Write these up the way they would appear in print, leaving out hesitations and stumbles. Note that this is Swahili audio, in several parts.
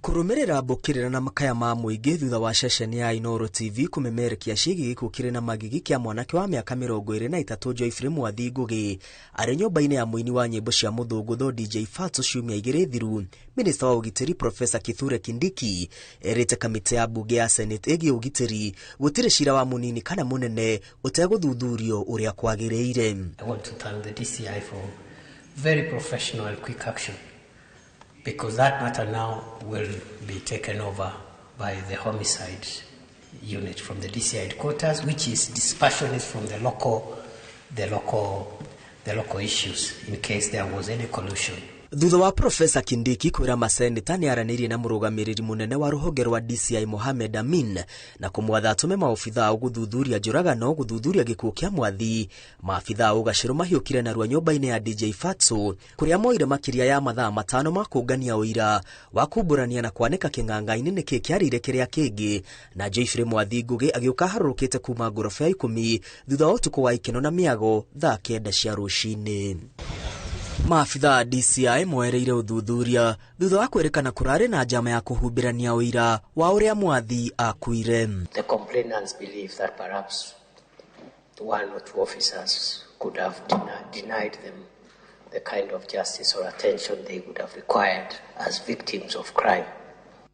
Kurumirira mbukirira na makaya ma muingi thutha wa ceceni ya Inooro TV kumemerekia ciĩgiĩ gĩkuũ kĩrĩ na magigi kĩa mwanake wa mĩaka 23 Geoffrey Mwathi Ngugi arĩ nyũmba-inĩ ya mũini wa nyĩmbo cia mũthũngũtho DJ Fatso ciumia igĩrĩ thiru. Minista wa ũgitĩri Professor Kithure Kindiki erĩte kamĩtĩ ya mbunge ya Senate ĩgiĩ ũgitĩri gũtirĩ cira wa mũnini kana mũnene ũtegũthuthurio ũrĩa kwagĩrĩire. I want to thank the DCI for very professional and quick action, because that matter now will be taken over by the homicide unit from the DCI headquarters, which is dispassionate from the local issues in case there was any collusion. Thutha wa Professor Kindiki kwĩra maseneta nĩ aranĩirie na mũrũgamĩrĩri mũnene wa rũhonge rwa DCI Mohamed Amin na kũmwatha atũme maobithaa gũthuthuria njũragano gũthuthuria gĩkuũ kĩa Mwathi. Maabithaa ũgacĩru mahiũkire narua nyũmba-inĩ ya DJ Fatso kũrĩa moire makĩria ya mathaa 5 ma kũngania ũira wa kumbũrania na kwanĩka kĩng'ang'a-inĩ nĩkĩ kĩarĩire kĩrĩa kĩngĩ, na Geoffrey Mwathi Ngugi agĩũka harũrũkĩte kuma ngoroba ya 10 thutha wa ũtukũ wa ikeno na mĩago thaa 9 cia rũcinĩ. Maabithaa DCI moereire ũthuthuria thutha wa kwĩrĩkana kũrarĩ na njama ya kũhumbĩrania ũira wa ũrĩa Mwathi akuire. The complainants believe that perhaps one or two officers could have denied them the kind of justice or attention they would have required as victims of crime.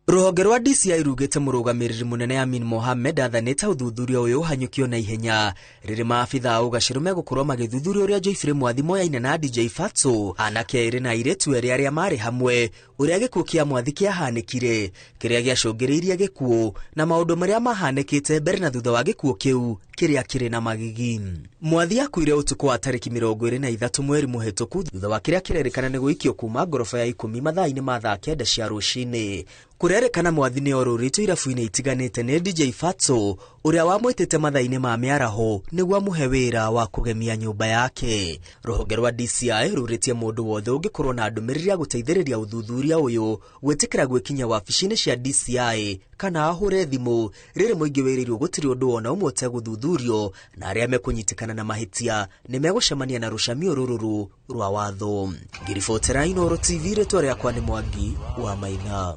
Rũhonge rwa DCI rugĩte mũrũgamĩrĩri mũnene Amin Mohamed athanĩte ũthuthuria ũyũ ũhanyũkio na ihenya rĩrĩ maabithaa ũgacĩru megũkorwo magĩthuthuria ũrĩa Geoffrey Mwathi moyaine na DJ Fatso, anake erĩ na airĩtu erĩ arĩa marĩ hamwe, ũrĩa gĩkuũ kĩa Mwathi kĩahanĩkire, kĩrĩa gĩacũngĩrĩirie gĩkuũ na maũndũ marĩa mahanĩkĩte mbere na thutha wa gĩkuũ kĩu kĩrĩa kĩrĩ na magigi. Mwathi akuire ũtukũ wa tarĩki 23 mweri mũhetũku thutha wa kĩrĩa kĩrerĩkana nĩ gũikio kuma ngoroba ya 10 mathaa-inĩ ma thaa 9 cia rũcinĩ. Kũrerĩkana Mwathi nĩ orũrĩtwo irabu-inĩ itiganĩte nĩ DJ Fatso ũrĩa wamwĩtĩte mathaa-inĩ ma mĩaraho nĩguo amũhe wĩra wa kũgemia nyũmba yake. Rũhonge rwa DCI rũrĩtie mũndũ wothe ũngĩkorwo na ndũmĩrĩri ya gũteithĩrĩria ũthuthuria ũyũ gwĩtĩkĩra gwĩkinya wabici-inĩ cia DCI kana ahũre thimũ rĩrĩ mũingĩ wĩrĩirwo gũtirĩ ũndũ wona ũmwe ũtegũthuthurio na arĩa mekũnyitikana na mahĩtia nĩ megũcemania na rũcamio rũrũ rwa watho. Ngiribotera Inooro TV, rĩtwa rĩakwa nĩ Mwangi wa Maina.